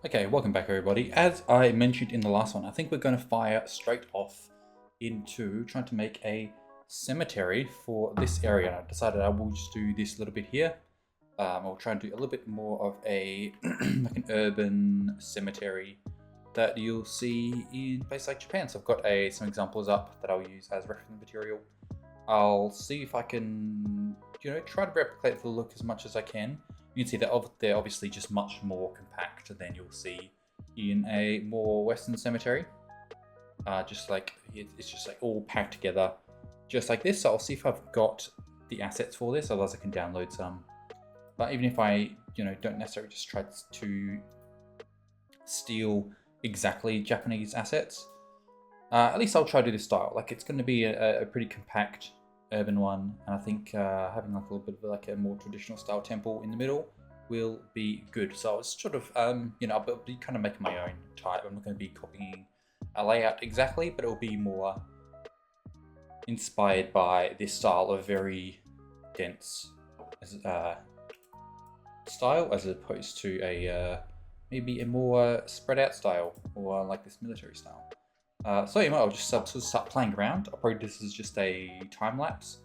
Okay, welcome back everybody. As I mentioned in the last one, I think we're going to fire straight off into trying to make a cemetery for this area. And I decided I will just do this a little bit here. I'll try and do a little bit more of a like an urban cemetery that you'll see in places like Japan. So I've got some examples up that I'll use as reference material. I'll see if I can, try to replicate the look as much as I can. You can see that they're obviously just much more compact than you'll see in a more Western cemetery. Just like it's just like all packed together, just like this. So I'll see if I've got the assets for this. Otherwise, I can download some. But even if I, don't necessarily just try to steal exactly Japanese assets, at least I'll try to do this style. Like it's going to be a pretty compact urban one, and I think having like a little bit of like a more traditional style temple in the middle will be good. So I was sort of, I'll be kind of making my own type. I'm not going to be copying a layout exactly, but it'll be more inspired by this style of very dense style, as opposed to a maybe a more spread out style, or like this military style. So anyway, I'll just sort of start playing around. I'll probably this is just a time lapse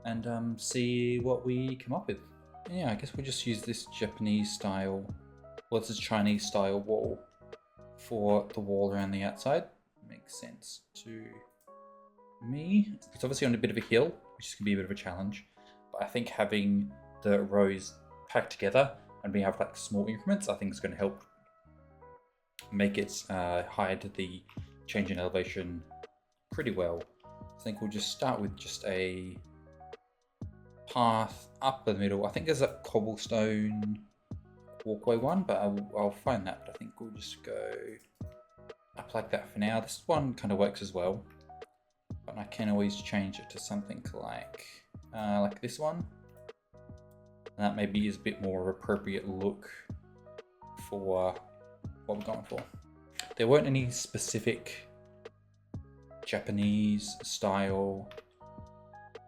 and see what we come up with. Yeah, I guess we'll just use this Japanese style, well, this is Chinese style wall for the wall around the outside. Makes sense to me. It's obviously on a bit of a hill, which is going to be a bit of a challenge. But I think having the rows packed together and we have like small increments, I think is going to help make it hide the change in elevation pretty well. I think we'll just start with just a path up the middle. I think there's a cobblestone walkway one, but I'll find that. But I think we'll just go up like that for now. This one kind of works as well, but I can always change it to something like this one. And that maybe is a bit more appropriate look for what we're going for. There weren't any specific Japanese style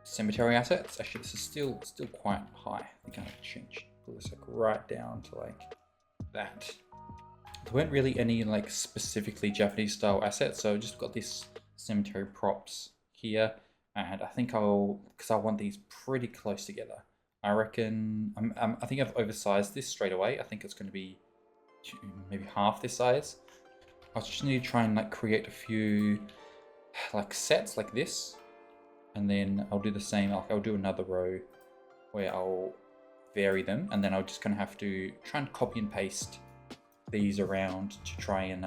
cemetery assets. Actually, this is still quite high. I think I have to change, pull this like right down to like that. There weren't really any like specifically Japanese style assets, so I just got this cemetery props here, and I think because I want these pretty close together. I reckon I think I've oversized this straight away. I think it's going to be maybe half this size. I just need to try and like create a few like sets like this, and then I'll do the same. Like I'll do another row where I'll vary them, and then I'll just kind of have to try and copy and paste these around to try and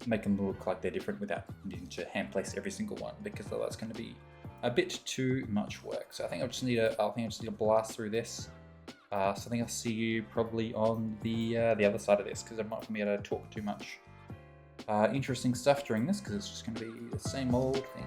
make them look like they're different without needing to hand place every single one, because that's going to be a bit too much work. So I think I just need to blast through this. So I think I'll see you probably on the other side of this, because I'm not going to be able to talk too much interesting stuff during this, because it's just going to be the same old thing.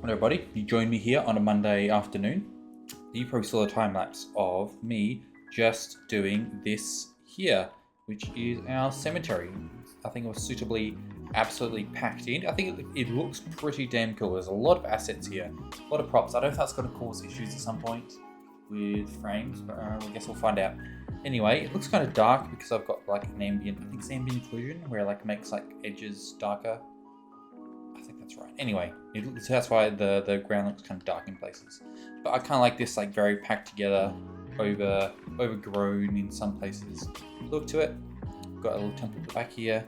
Hello everybody, you joined me here on a Monday afternoon. You probably saw a time lapse of me just doing this here, which is our cemetery. I think it was suitably absolutely packed in. I think it looks pretty damn cool. There's a lot of assets here, a lot of props. I don't know if that's going to cause issues at some point with frames, but I guess we'll find out. Anyway, it looks kind of dark because I've got like an ambient, I think it's ambient occlusion, where it like makes like edges darker. I think that's right. Anyway, that's why the ground looks kind of dark in places. But I kind of like this like very packed together, overgrown in some places look to it. Got a little temple at the back here.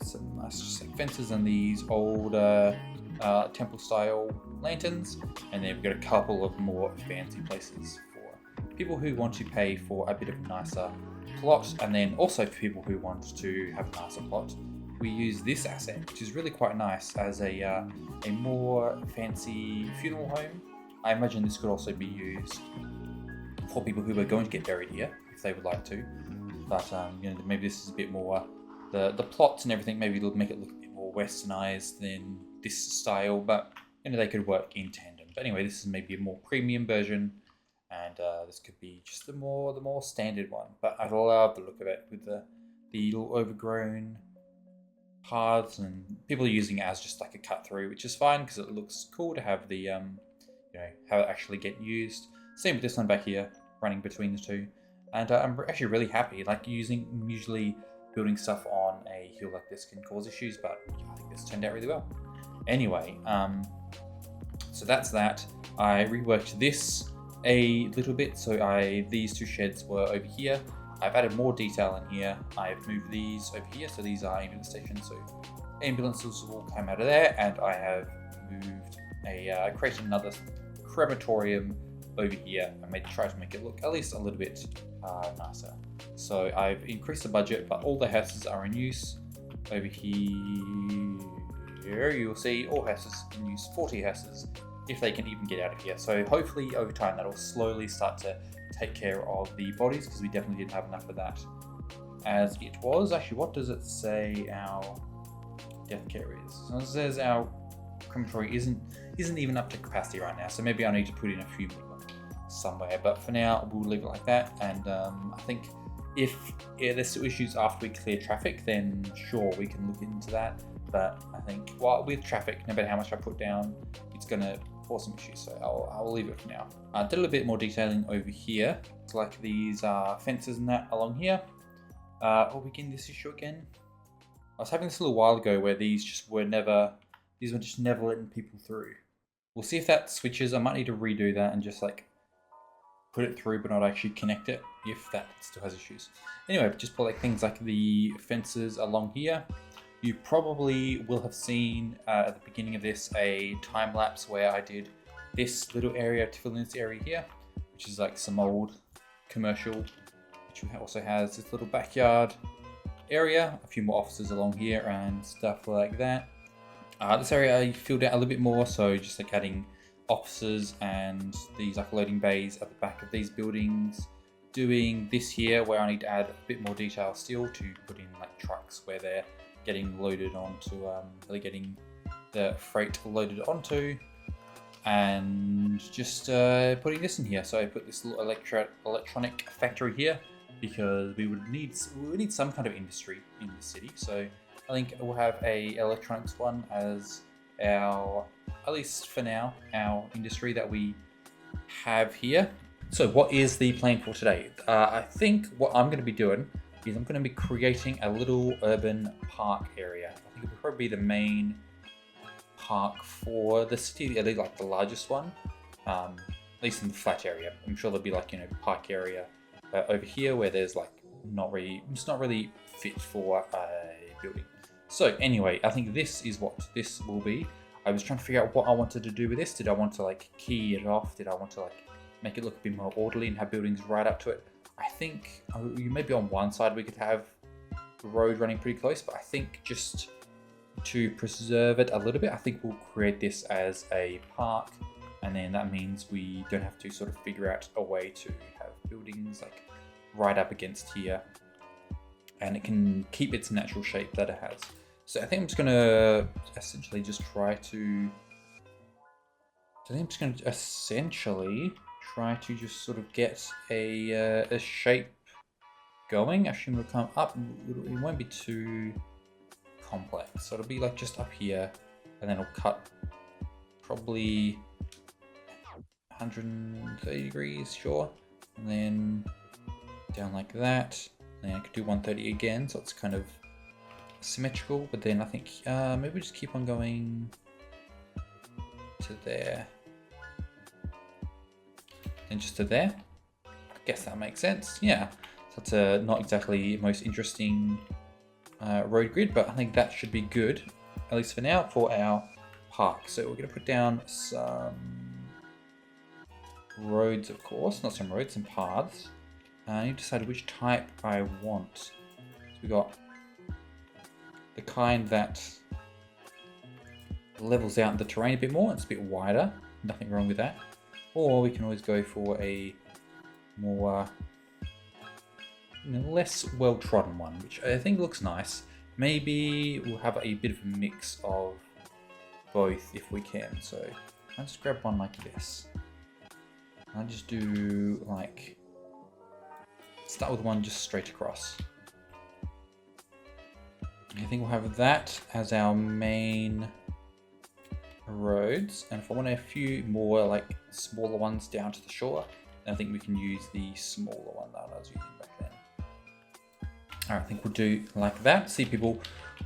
Some nice just like fences and these old temple style lanterns. And then we've got a couple of more fancy places for people who want to pay for a bit of a nicer plot. And then also for people who want to have a nicer plot, we use this asset, which is really quite nice, as a more fancy funeral home. I imagine this could also be used for people who are going to get buried here, if they would like to. But you know, maybe this is a bit more the plots and everything. Maybe it'll make it look a bit more westernized than this style, but you know, they could work in tandem. But anyway, this is maybe a more premium version, and this could be just the more standard one. But I love the look of it with the little overgrown paths, and people are using it as just like a cut through, which is fine because it looks cool to have the you know, have it actually get used. Same with this one back here, running between the two, and I'm actually really happy. Like usually building stuff on a hill like this can cause issues, but I think this turned out really well. Anyway, so that's that. I reworked this a little bit, so these two sheds were over here. I've added more detail in here. I've moved these over here, so these are ambulance stations, so ambulances will come out of there, and I have moved created another crematorium over here. I try to make it look at least a little bit nicer. So I've increased the budget, but all the hearses are in use. Over here, you'll see all hearses in use, 40 hearses, if they can even get out of here. So hopefully over time that'll slowly start to take care of the bodies, because we definitely didn't have enough of that as it was. Actually, what does it say our death care is? So it says our crematory isn't even up to capacity right now, so maybe I need to put in a few more somewhere, but for now we'll leave it like that. And I think if there's still issues after we clear traffic, then sure, we can look into that. But I think with traffic, no matter how much I put down, it's gonna cause some issues, so I'll leave it for now. I did a little bit more detailing over here. It's like these fences and that along here. Oh, begin this issue again. I was having this a little while ago where these were just never letting people through. We'll see if that switches. I might need to redo that and just like put it through but not actually connect it if that still has issues. Anyway, just put like things like the fences along here. You probably will have seen at the beginning of this a time lapse where I did this little area to fill in this area here, which is like some old commercial, which also has this little backyard area, a few more offices along here and stuff like that. This area I filled out a little bit more, so just like adding offices and these like loading bays at the back of these buildings. Doing this here where I need to add a bit more detail still to put in like trucks where they're getting loaded onto, they're getting the freight loaded onto, and just putting this in here. So I put this little electronic factory here because we would need some kind of industry in the city. So I think we'll have a electronics one as our, at least for now, our industry that we have here. So what is the plan for today? I think what I'm going to be doing is I'm going to be creating a little urban park area. I think it will probably be the main park for the city, at least like the largest one, at least in the flat area. I'm sure there'll be like, you know, park area over here where there's like it's not really fit for a building. So anyway, I think this is what this will be. I was trying to figure out what I wanted to do with this. Did I want to like key it off? Did I want to like make it look a bit more orderly and have buildings right up to it? I think maybe on one side we could have the road running pretty close, but I think just to preserve it a little bit, I think we'll create this as a park, and then that means we don't have to sort of figure out a way to have buildings like right up against here, and it can keep its natural shape that it has. So I think I'm just gonna essentially just try to I think I'm just going to essentially try to just sort of get a shape going. Actually, I'm going to come up. It won't be too complex. So it'll be like just up here, and then it'll cut probably 130 degrees, sure. And then down like that. And then I could do 130 again, so it's kind of symmetrical. But then I think maybe we just keep on going to there. And just to there. I guess that makes sense. Yeah. So it's not exactly the most interesting road grid, but I think that should be good, at least for now, for our park. So we're going to put down some roads, of course, not some roads, some paths. I need to decide which type I want. So we got the kind that levels out the terrain a bit more. It's a bit wider. Nothing wrong with that. Or we can always go for a more less well-trodden one, which I think looks nice. Maybe we'll have a bit of a mix of both if we can. So I'll just grab one like this. I'll just do like, start with one just straight across. I think we'll have that as our main roads, and if I want a few more like smaller ones down to the shore, then I think we can use the smaller one that I was using back then. Alright, I think we'll do like that. See people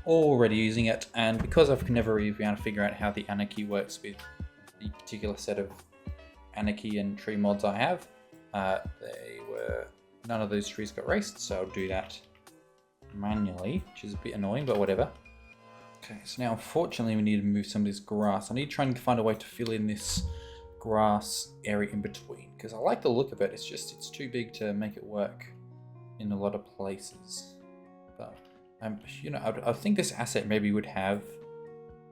already using it, and because I've never really been able to figure out how the Anarchy works with the particular set of Anarchy and tree mods I have, none of those trees got raced, so I'll do that manually, which is a bit annoying, but whatever. Okay, so now unfortunately we need to move some of this grass. I need to try and find a way to fill in this grass area in between, because I like the look of it. It's just, it's too big to make it work in a lot of places. But you know, I think this asset maybe would have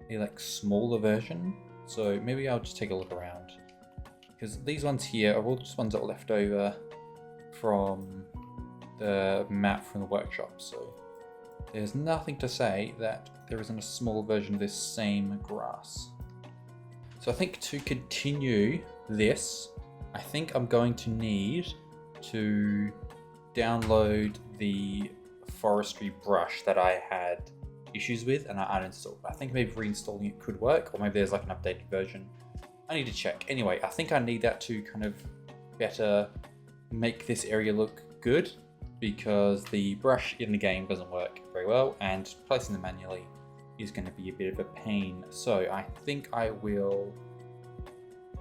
a like smaller version. So maybe I'll just take a look around, because these ones here are all just ones that are left over from the map from the workshop. So there's nothing to say that there isn't a small version of this same grass. So I think to continue this, I think I'm going to need to download the forestry brush that I had issues with and I uninstalled. I think maybe reinstalling it could work, or maybe there's like an updated version. I need to check. Anyway, I think I need that to kind of better make this area look good, because the brush in the game doesn't work very well, and placing them manually is going to be a bit of a pain. So I think I will,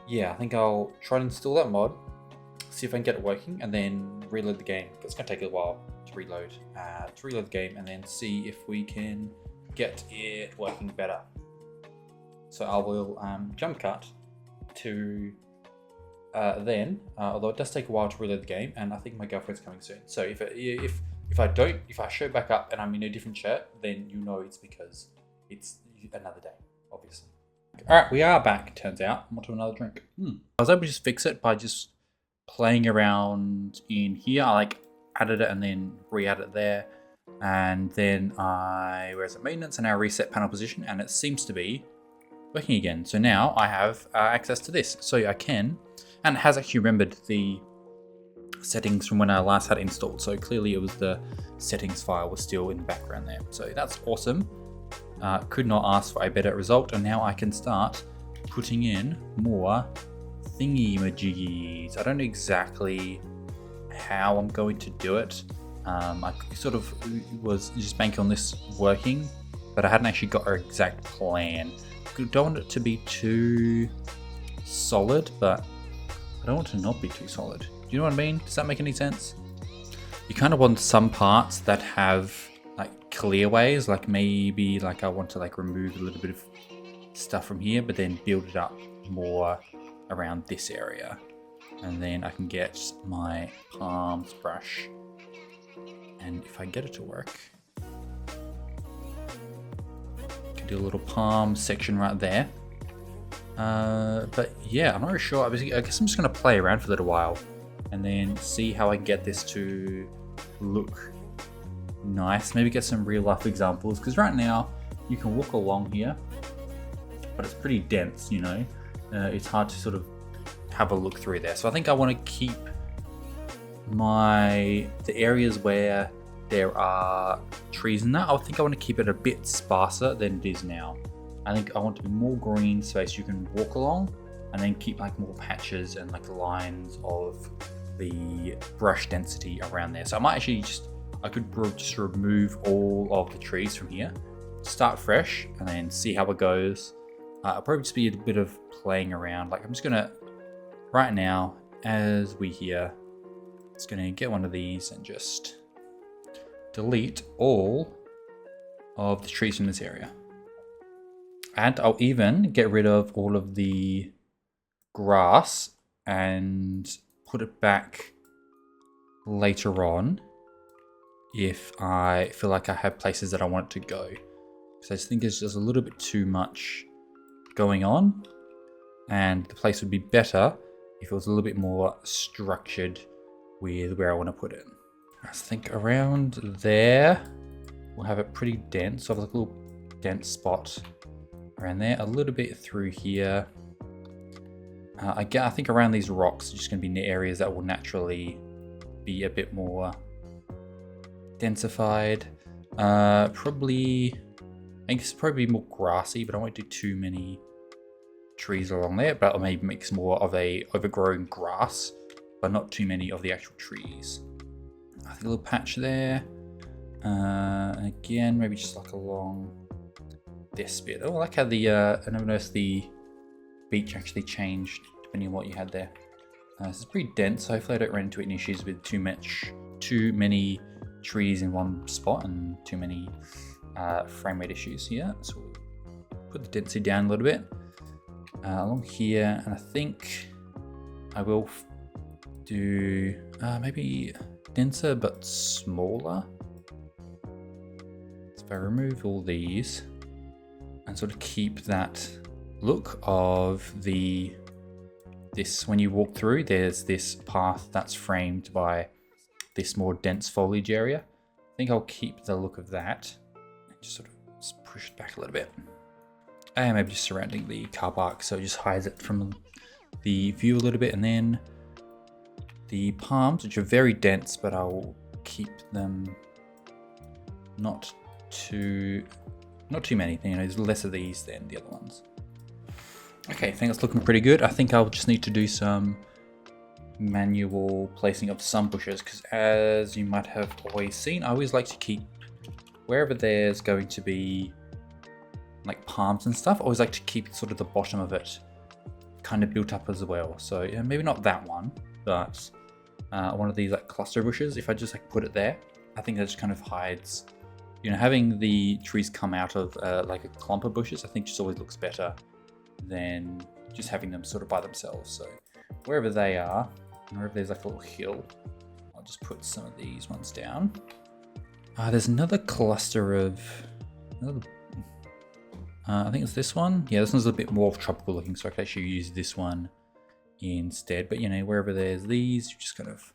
yeah, I think I'll try to install that mod, see if I can get it working, and then reload the game. It's going to take a while to reload the game, and then see if we can get it working better. So I will jump cut to then, although it does take a while to reload the game, and I think my girlfriend's coming soon. So if I show back up and I'm in a different shirt, then you know it's because it's another day, obviously. Alright, we are back, turns out. I'm onto another drink. I was able to just fix it by just playing around in here. I like added it and then re-added it there. And then where's it, maintenance, and now reset panel position, and it seems to be working again. So now I have access to this. So I can, and it has actually remembered the settings from when I last had it installed. So clearly it was the settings file was still in the background there. So that's awesome. Could not ask for a better result. And now I can start putting in more thingy-majiggies. I don't know exactly how I'm going to do it. I sort of was just banking on this working, but I hadn't actually got an exact plan. I don't want it to be too solid, but I don't want it to not be too solid. Do you know what I mean? Does that make any sense? You kind of want some parts that have like clear ways, like maybe like I want to like remove a little bit of stuff from here, but then build it up more around this area. And then I can get my palms brush, and if I get it to work, I can do a little palm section right there. But yeah, I'm not really sure. I guess I'm just going to play around for a little while and then see how I can get this to look nice. Maybe get some real life examples, because right now you can walk along here, but it's pretty dense, you know. it's hard to sort of have a look through there. So I think I want to keep the areas where there are trees in that. I think I want to keep it a bit sparser than it is now. I think I want to be more green space you can walk along, and then keep like more patches and like lines of the brush density around there. So I might actually I could just remove all of the trees from here, start fresh, and then see how it goes. It'll probably just be a bit of playing around. Like I'm just gonna, right now, as we hear, it's gonna get one of these and just delete all of the trees from this area. And I'll even get rid of all of the grass and put it back later on if I feel like I have places that I want it to go. So I just think it's just a little bit too much going on, and the place would be better if it was a little bit more structured with where I want to put it. I think around there we'll have it pretty dense. So I have like a little dense spot around there, a little bit through here. I think around these rocks are just going to be the areas that will naturally be a bit more densified. Probably, I think it's probably more grassy, but I won't do too many trees along there. But I'll maybe mix more of a overgrown grass, but not too many of the actual trees. I think a little patch there. And again, maybe just like along this bit. Oh, I like how I never noticed the beach actually changed depending on what you had there. This is pretty dense, so hopefully I don't run into any issues with too many trees in one spot and too many frame rate issues here. So we'll put the density down a little bit along here, and I think I will do maybe denser but smaller. So if I remove all these and sort of keep that look of this, when you walk through, there's this path that's framed by this more dense foliage area. I think I'll keep the look of that and just sort of push it back a little bit. And maybe just surrounding the car park, so it just hides it from the view a little bit. And then the palms, which are very dense, but I'll keep them not too many. You know, there's less of these than the other ones. Okay, I think it's looking pretty good. I think I'll just need to do some manual placing of some bushes, because as you might have always seen, I always like to keep wherever there's going to be like palms and stuff, I always like to keep sort of the bottom of it kind of built up as well. So yeah, maybe not that one, but one of these like cluster bushes, if I just like put it there, I think that just kind of hides, you know, having the trees come out of like a clump of bushes, I think just always looks better than just having them sort of by themselves. So wherever they are, wherever there's like a little hill, I'll just put some of these ones down. There's another cluster of, I think it's this one. Yeah, this one's a bit more tropical looking, so I could actually use this one instead. But you know, wherever there's these, you just kind of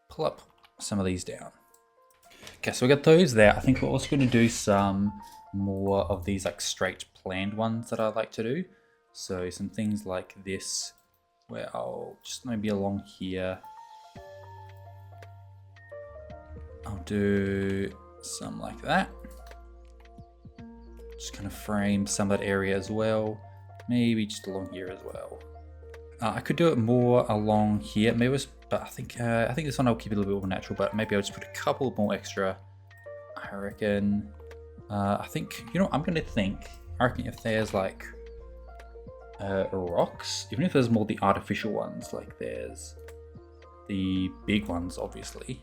pull up some of these down. Okay, so we got those there. I think we're also going to do some more of these like straight planned ones that I like to do. So some things like this, where I'll just maybe along here, I'll do some like that. Just kind of frame some of that area as well. Maybe just along here as well. I could do it more along here, maybe, but I think this one I'll keep it a little bit more natural. But maybe I'll just put a couple more extra. I reckon. I think, you know, I reckon if there's like rocks, even if there's more the artificial ones, like there's the big ones, obviously.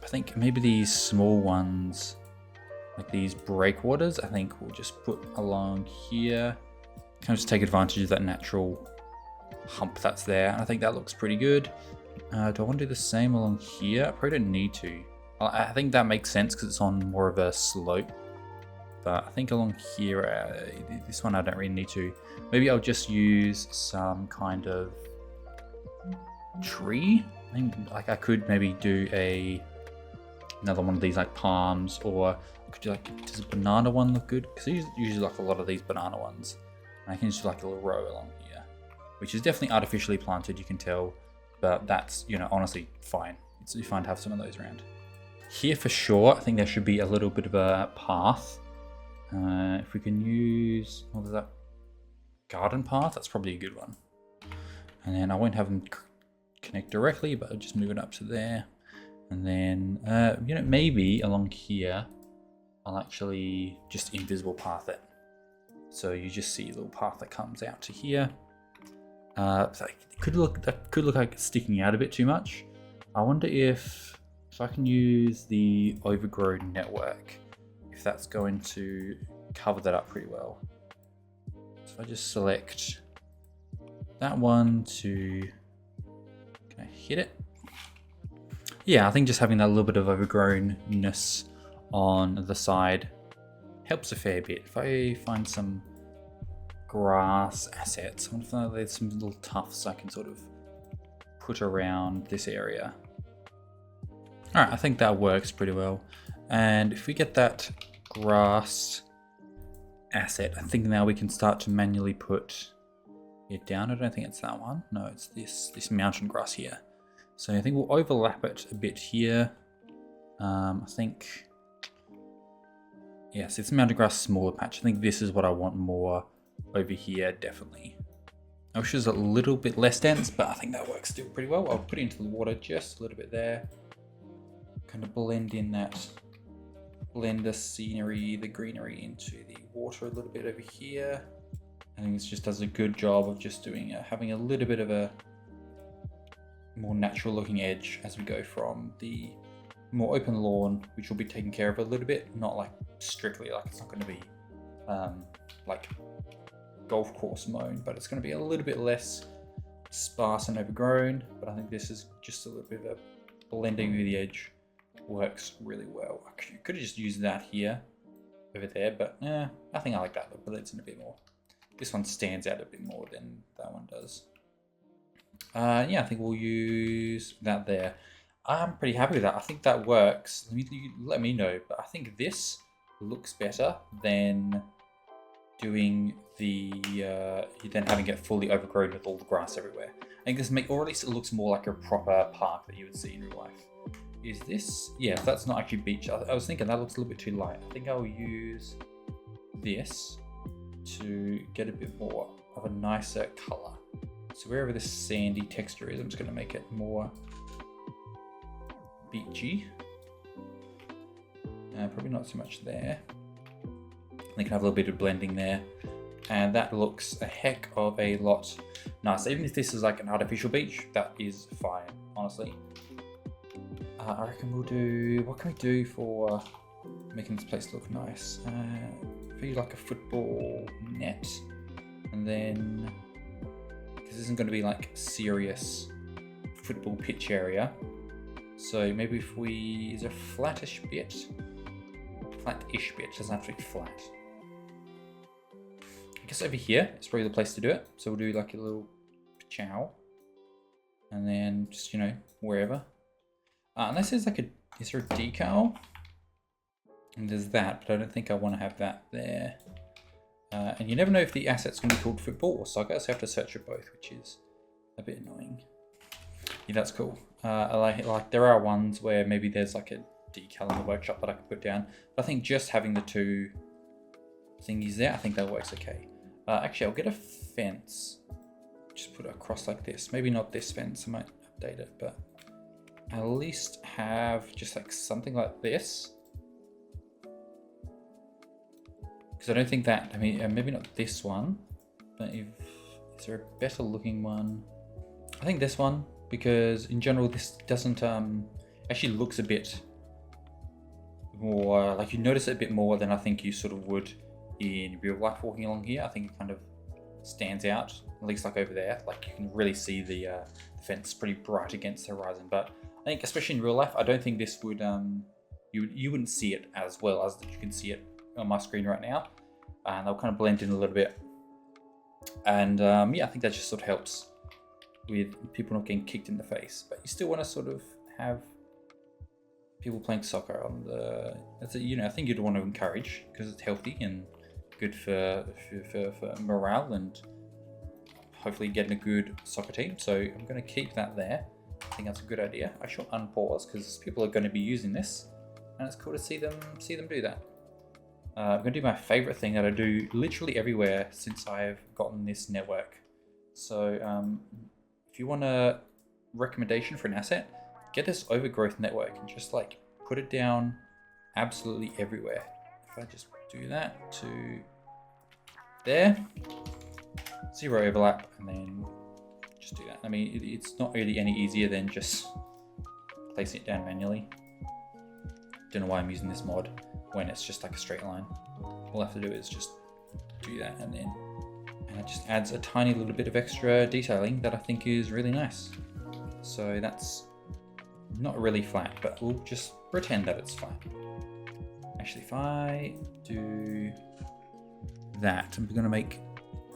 I think maybe these small ones, like these breakwaters, I think we'll just put along here. Kind of just take advantage of that natural hump that's there. And I think that looks pretty good. Do I want to do the same along here? I probably don't need to. I think that makes sense because it's on more of a slope. But I think along here, this one I don't really need to. Maybe I'll just use some kind of tree. I think like I could maybe do another one of these like palms, or I could do like, does a banana one look good? Because I usually like a lot of these banana ones. And I can just do like a little row along here, which is definitely artificially planted, you can tell, but that's, you know, honestly fine. It's fine to have some of those around. Here for sure, I think there should be a little bit of a path. If we can use, what is that? Garden path, that's probably a good one. And then I won't have them connect directly, but I'll just move it up to there. And then, you know, maybe along here, I'll actually just invisible path it. So you just see a little path that comes out to here. So that could look like it's sticking out a bit too much. I wonder if I can use the overgrown network, if that's going to cover that up pretty well. So if I just select that one to, can I hit it? Yeah, I think just having that little bit of overgrownness on the side helps a fair bit. If I find some grass assets, I wonder if there's some little tufts I can sort of put around this area. All right, I think that works pretty well. And if we get that grass asset, I think now we can start to manually put it down. I don't think it's that one. No, it's this mountain grass here. So I think we'll overlap it a bit here. I think, yes, it's mountain grass smaller patch. I think this is what I want more over here, definitely. I wish it was a little bit less dense, but I think that works still pretty well. I'll put it into the water just a little bit there. Kind of blend the scenery, the greenery into the water a little bit over here. I think this just does a good job of just doing having a little bit of a more natural looking edge as we go from the more open lawn, which will be taken care of a little bit, not like strictly, like it's not going to be like golf course mown, but it's going to be a little bit less sparse and overgrown. But I think this is just a little bit of a blending with the edge works really well. I could have just used that here over there, but I think I like that. It blends in a bit more. This one stands out a bit more than that one does. Yeah, I think we'll use that there. I'm pretty happy with that. I think that works. Let me know, but I think this looks better than doing then having it fully overgrown with all the grass everywhere. I think this or at least it looks more like a proper park that you would see in real life. Is this? Yeah, that's not actually beach. I was thinking that looks a little bit too light. I think I'll use this to get a bit more of a nicer color. So wherever this sandy texture is, I'm just going to make it more beachy. Probably not so much there. I can have a little bit of blending there. And that looks a heck of a lot nicer. Even if this is like an artificial beach, that is fine, honestly. I reckon we'll do, what can we do for making this place look nice? Maybe like a football net. And then, because this isn't going to be like serious football pitch area. So maybe if we, is a flattish bit? Flat-ish bit, doesn't have to be flat. I guess over here is probably the place to do it. So we'll do like a little chow. And then just, you know, wherever. Unless there's like is there a decal? And there's that, but I don't think I want to have that there. And you never know if the asset's going to be called football or soccer, so I have to search for both, which is a bit annoying. Yeah, that's cool. I like there are ones where maybe there's like a decal in the workshop that I can put down. But I think just having the two thingies there, I think that works okay. Actually, I'll get a fence. Just put it across like this. Maybe not this fence, I might update it, but at least have just like something like this. Because I don't think that, I mean, maybe not this one, but is there a better looking one? I think this one, because in general this doesn't, actually looks a bit more, like you notice it a bit more than I think you sort of would in real life walking along here. I think it kind of stands out, at least like over there. Like you can really see the fence pretty bright against the horizon. But I think especially in real life, I don't think this would, you wouldn't see it as well as you can see it on my screen right now. And they'll kind of blend in a little bit. And yeah, I think that just sort of helps with people not getting kicked in the face. But you still want to sort of have people playing soccer on the, you know, I think you'd want to encourage because it's healthy and good for morale and hopefully getting a good soccer team. So I'm going to keep that there. I think that's a good idea. I should unpause because people are going to be using this, and it's cool to see them do that. I'm going to do my favorite thing that I do literally everywhere since I've gotten this network. So if you want a recommendation for an asset, get this overgrowth network and just like put it down absolutely everywhere. If I just do that to there, 0 overlap, and then just do that. I mean, it's not really any easier than just placing it down manually. Don't know why I'm using this mod when it's just like a straight line. All I have to do is just do that, and it just adds a tiny little bit of extra detailing that I think is really nice. So that's not really flat, but we'll just pretend that it's flat. Actually, if I do that, I'm going to make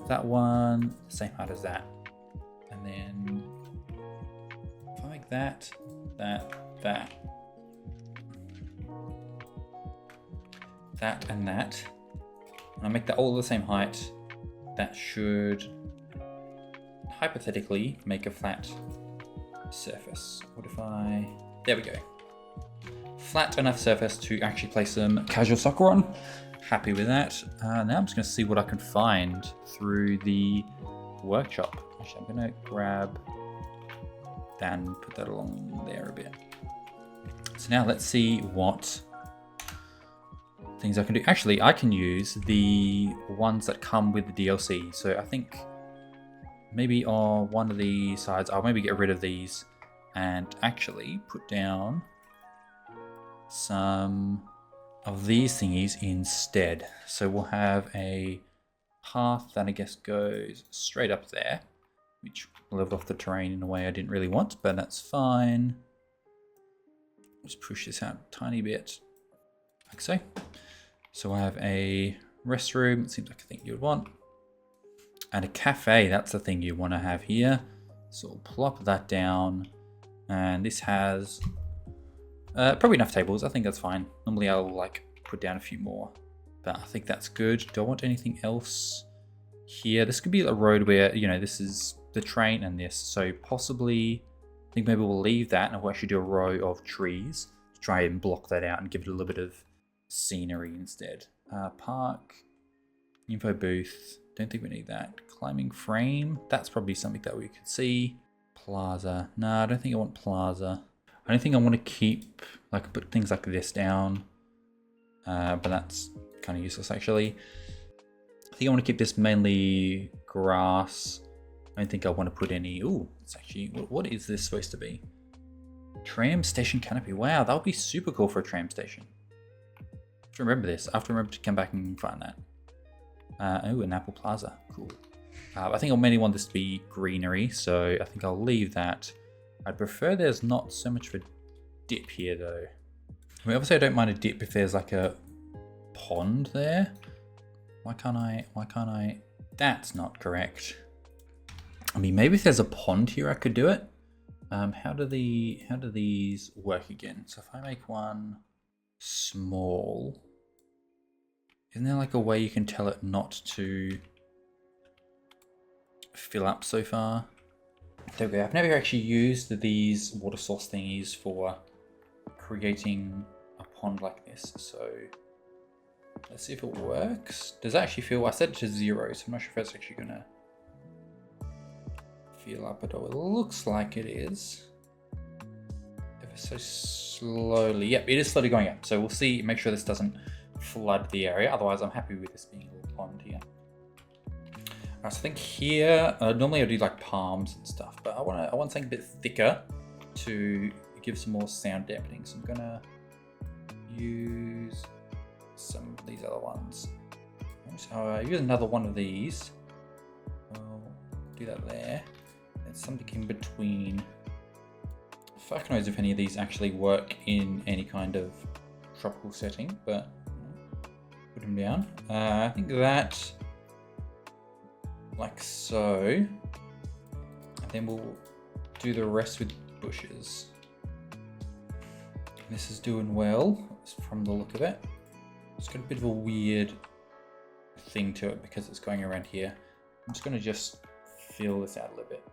that one the same height as that. And then if I make that, and I make that all the same height, that should hypothetically make a flat surface. What if I... There we go. Flat enough surface to actually play some casual soccer on. Happy with that. Now I'm just going to see what I can find through the workshop. Actually, I'm going to grab that and put that along there a bit. So now let's see what things I can do. Actually, I can use the ones that come with the DLC. So I think maybe on one of the sides, I'll maybe get rid of these and actually put down some of these thingies instead. So we'll have a path that I guess goes straight up there, which leveled off the terrain in a way I didn't really want, but that's fine. Just push this out a tiny bit, like so. So I have a restroom, it seems like a thing you would want. And a cafe, that's the thing you want to have here. So we'll plop that down. And this has probably enough tables, I think that's fine. Normally I'll like put down a few more, but I think that's good. Do I want anything else here? This could be a road where, you know, this is the train and this. So possibly, I think maybe we'll leave that and we'll actually do a row of trees to try and block that out and give it a little bit of scenery instead. Park, info booth, don't think we need that. Climbing frame, that's probably something that we could see. Plaza, no, I don't think I want plaza. I don't think I want to keep, like, put things like this down, but that's kind of useless actually. I think I want to keep this mainly grass. I don't think I want to put any, ooh, it's actually, what is this supposed to be? Tram station canopy, wow, that would be super cool for a tram station. I have to remember this, I have to remember to come back and find that. Oh, an Apple Plaza, cool. I think I mainly want this to be greenery, so I think I'll leave that. I'd prefer there's not so much of a dip here though. I mean, obviously I don't mind a dip if there's like a pond there. Why can't I? That's not correct. I mean, maybe if there's a pond here, I could do it. How do these work again? So if I make one small, isn't there like a way you can tell it not to fill up so far? There we go. I've never actually used these water source thingies for creating a pond like this. So let's see if it works. Does it actually feel, I set it to 0, so I'm not sure if it's actually gonna fill up at all. It looks like it is. Ever so slowly. Yep, it is slowly going up. So we'll see, make sure this doesn't flood the area. Otherwise, I'm happy with this being a little pond here. So I think here, normally I do like palms and stuff, but I want something a bit thicker to give some more sound dampening. So I'm gonna use some of these other ones. So use another one of these. I'll do that there. There's something in between. Fuck knows if any of these actually work in any kind of tropical setting, but put them down. I think that, like so, and then we'll do the rest with bushes. This is doing well from the look of it. It's got a bit of a weird thing to it because it's going around here. I'm just going to just fill this out a little bit.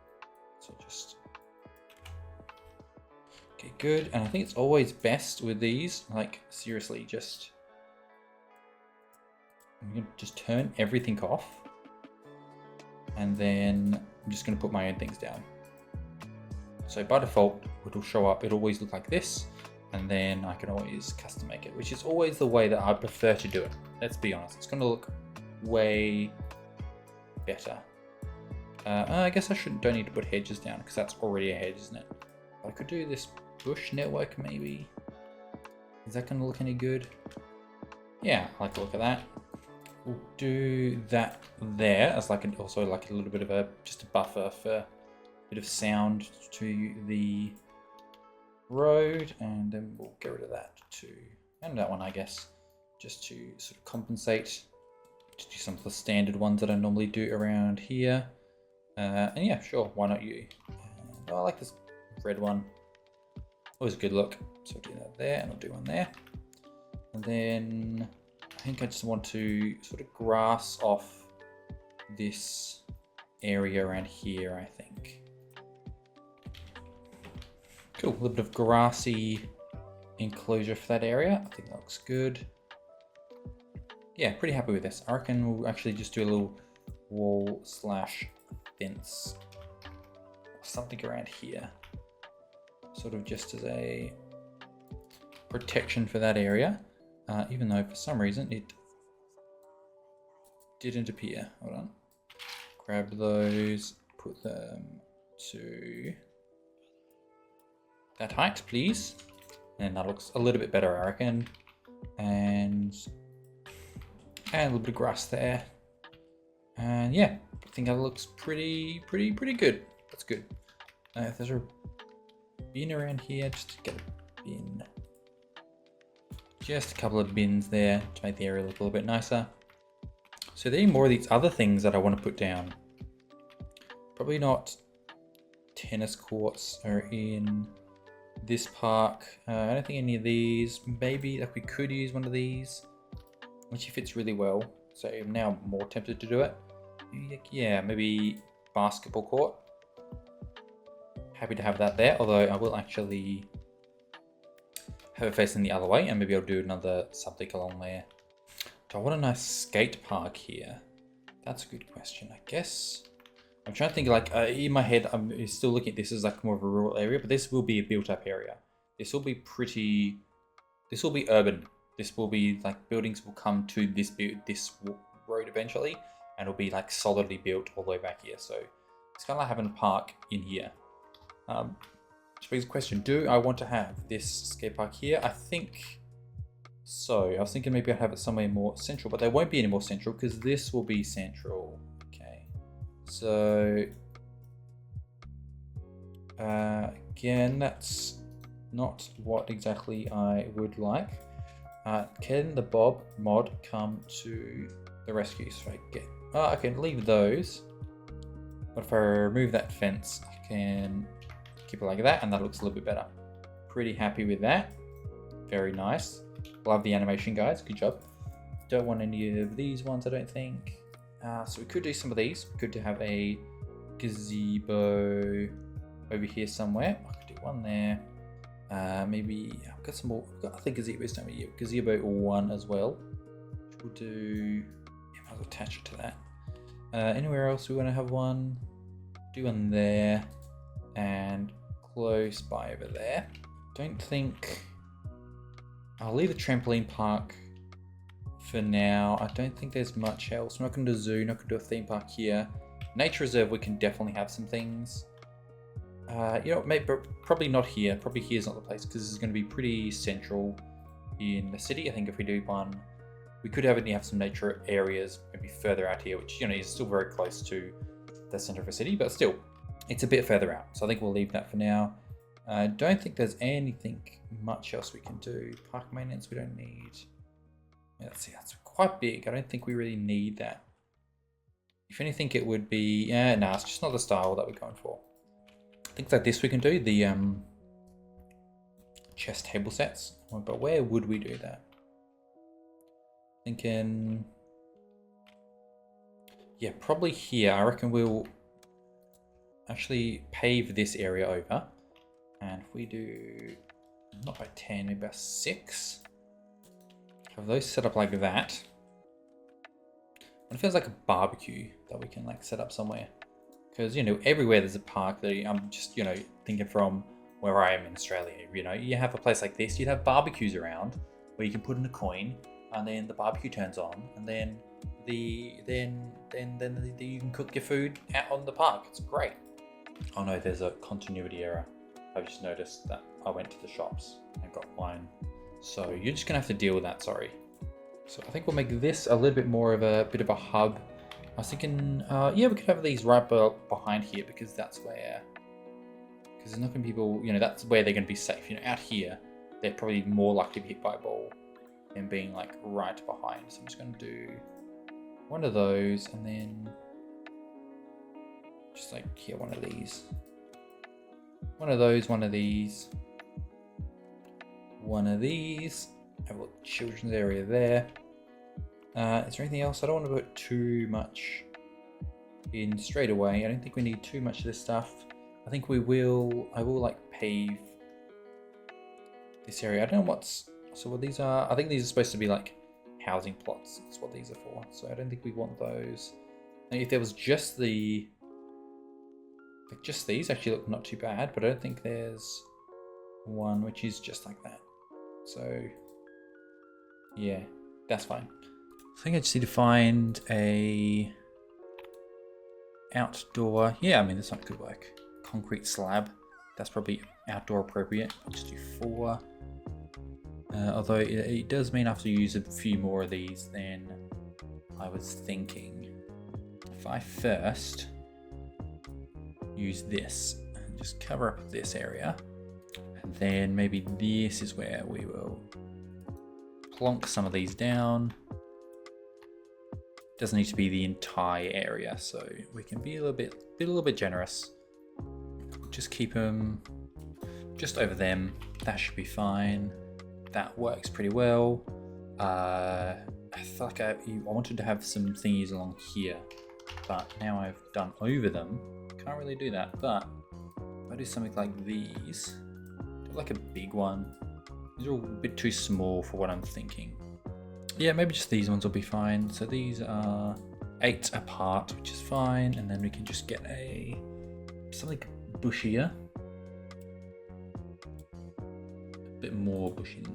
So just, okay, good. And I think it's always best with these, like seriously, I'm going to just turn everything off. And then I'm just going to put my own things down. So by default, it'll show up, it'll always look like this. And then I can always custom make it, which is always the way that I prefer to do it. Let's be honest, it's going to look way better. I guess don't need to put hedges down because that's already a hedge, isn't it? I could do this bush network maybe. Is that going to look any good? Yeah, I like the look of that. We'll do that there as like also like a little bit of just a buffer for a bit of sound to the road, and then we'll get rid of that too, and that one I guess, just to sort of compensate, to do some of the standard ones that I normally do around here. And yeah, sure, why not you? And I like this red one, always a good look. So I'll do that there, and I'll do one there, and then I think I just want to sort of grass off this area around here, I think. Cool, a little bit of grassy enclosure for that area. I think that looks good. Yeah, pretty happy with this. I reckon we'll actually just do a little wall / fence or something around here. Sort of just as a protection for that area. Even though for some reason it didn't appear. Hold on. Grab those, put them to that height, please. And that looks a little bit better, I reckon. And a little bit of grass there. And yeah, I think that looks pretty good. That's good. If there's a bin around here, just to get a bin. Just a couple of bins there to make the area look a little bit nicer. So there are more of these other things that I want to put down. Probably not tennis courts are in this park. I don't think any of these. Maybe like we could use one of these, which fits really well. So I'm now more tempted to do it. Yeah, maybe basketball court. Happy to have that there, although I will actually have it facing the other way, and maybe I'll do another something along there. Do I want a nice skate park here? That's a good question, I guess. I'm trying to think, like, in my head, I'm still looking at this as like more of a rural area, but this will be a built up area. This will be this will be urban. This will be like buildings will come to this road eventually, and it'll be like solidly built all the way back here. So it's kind of like having a park in here. Which begs the question, do I want to have this skate park here? I think so. I was thinking maybe I'd have it somewhere more central, but they won't be any more central because this will be central. Okay. So, again, that's not what exactly I would like. Can the Bob mod come to the rescue? So I can leave those. But if I remove that fence, I can keep it like that, and that looks a little bit better. Pretty happy with that. Very nice. Love the animation, guys. Good job. Don't want any of these ones, I don't think. So we could do some of these. We could have a gazebo over here somewhere. I could do one there. Maybe I've got some more. I think gazebos don't we? Gazebo 1 as well. We'll do. Yeah, I'll attach it to that. Anywhere else we want to have one? Do one there, and close by over there. Don't think. I'll leave the trampoline park for now. I don't think there's much else. I'm not going to do a zoo. Not going to do a theme park here. Nature reserve. We can definitely have some things. You know, maybe probably not here. Probably here's not the place because this is going to be pretty central in the city. I think if we do one, we could have some nature areas maybe further out here, which, you know, is still very close to the center of a city, but still, it's a bit further out. So I think we'll leave that for now. I don't think there's anything much else we can do. Park maintenance, we don't need. Let's see, that's quite big. I don't think we really need that. If anything, it would be, no, it's just not the style that we're going for. Things like this we can do, the chess table sets, but where would we do that? Thinking Yeah, probably here. I reckon we'll actually pave this area over. And if we do, not by 10, maybe about 6. Have those set up like that. It feels like a barbecue that we can like set up somewhere. Because, you know, everywhere there's a park. I'm just, you know, thinking from where I am in Australia. You know, you have a place like this, you'd have barbecues around where you can put in a coin and then the barbecue turns on and then then you can cook your food out on the park. It's great. Oh no, there's a continuity error. I've just noticed that I went to the shops and got wine. So you're just gonna have to deal with that, sorry. So I think we'll make this a little bit more of a bit of a hub. I was thinking, yeah, we could have these right behind here because that's where, because there's not gonna be people, you know, that's where they're gonna be safe. You know, out here, they're probably more likely to be hit by a ball than being like right behind. So I'm just gonna do one of those and then just like here, one of these. One of those, one of these. One of these. Have a little children's area there. Is there anything else? I don't want to put too much in straight away. I don't think we need too much of this stuff. I think I will like pave this area. I don't know so what these are. I think these are supposed to be like housing plots. That's what these are for. So I don't think we want those. And if there was just these actually look not too bad, but I don't think there's one which is just like that. So yeah, that's fine. I think I just need to find a outdoor. Yeah, I mean this one could work. Concrete slab. That's probably outdoor appropriate. I'll just do 4. Although it does mean I have to use a few more of these than I was thinking. If I first use this and just cover up this area, and then maybe this is where we will plonk some of these down. Doesn't need to be the entire area, so we can be a little bit generous. Just keep them just over them. That should be fine. That works pretty well. I feel like I wanted to have some thingies along here, but now I've done over them. Can't really do that, but if I do something like these, do like a big one. These are all a bit too small for what I'm thinking. Yeah, maybe just these ones will be fine. So these are 8 apart, which is fine, and then we can just get something bushier. A bit more bushy than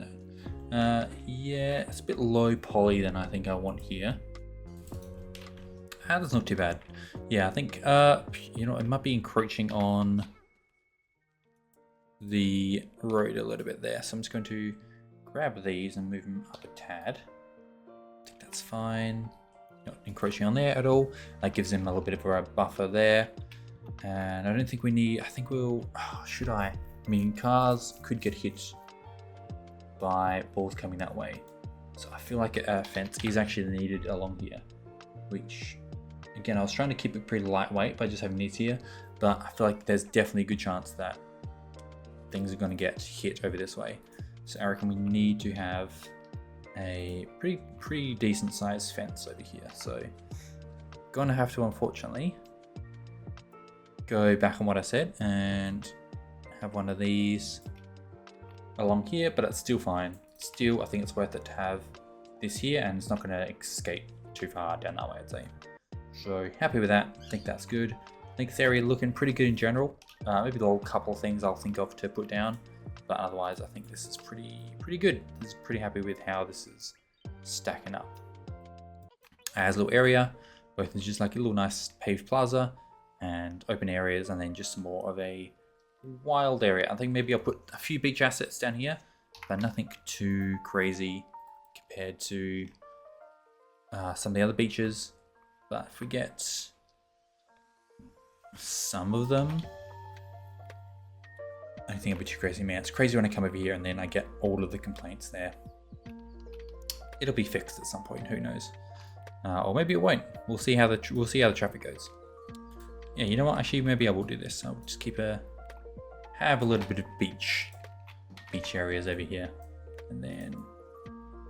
that. Yeah, it's a bit low poly than I think I want here. That's not too bad. Yeah, I think, you know, it might be encroaching on the road a little bit there. So I'm just going to grab these and move them up a tad. I think that's fine. Not encroaching on there at all. That gives them a little bit of a buffer there. And I don't think we need, I think we'll, should I? I mean, cars could get hit by balls coming that way. So I feel like a fence is actually needed along here, which, again, I was trying to keep it pretty lightweight by just having these here, but I feel like there's definitely a good chance that things are going to get hit over this way. So I reckon we need to have a pretty decent sized fence over here. So going to have to, unfortunately, go back on what I said and have one of these along here, but it's still fine. Still, I think it's worth it to have this here, and it's not going to escape too far down that way, I'd say. So happy with that. I think that's good. I think this area looking pretty good in general. Maybe there are a couple of things I'll think of to put down, but otherwise I think this is pretty good. I'm pretty happy with how this is stacking up. As a little area, both is just like a little nice paved plaza and open areas, and then just more of a wild area. I think maybe I'll put a few beach assets down here, but nothing too crazy compared to some of the other beaches. But if we get some of them, I don't think it'll be too crazy. Man, it's crazy when I come over here and then I get all of the complaints there. It'll be fixed at some point, who knows? Or maybe it won't. We'll see how the traffic goes. Yeah, you know what? Actually, maybe I will do this. I'll just have a little bit of beach areas over here, and then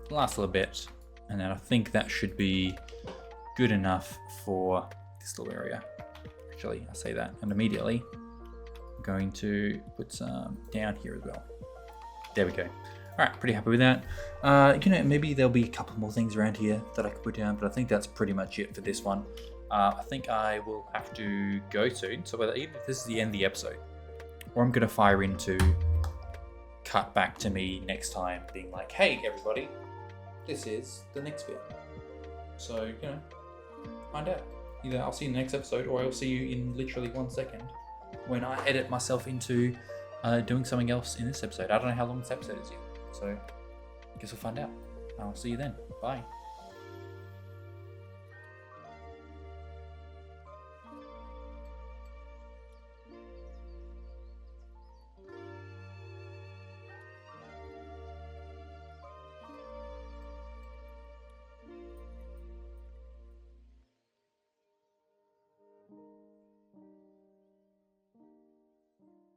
last little bit, and then I think that should be good enough for this little area. Actually, I say that, and immediately I'm going to put some down here as well. There we go. All right, pretty happy with that. Maybe there'll be a couple more things around here that I can put down, but I think that's pretty much it for this one. I think I will have to go soon. So either if this is the end of the episode, or I'm gonna fire into cut back to me next time being like, hey everybody, this is the next bit. So, find out. Either I'll see you in the next episode, or I'll see you in literally 1 second when I edit myself into doing something else in this episode. I don't know how long this episode is yet, so I guess we'll find out. I'll see you then. Bye.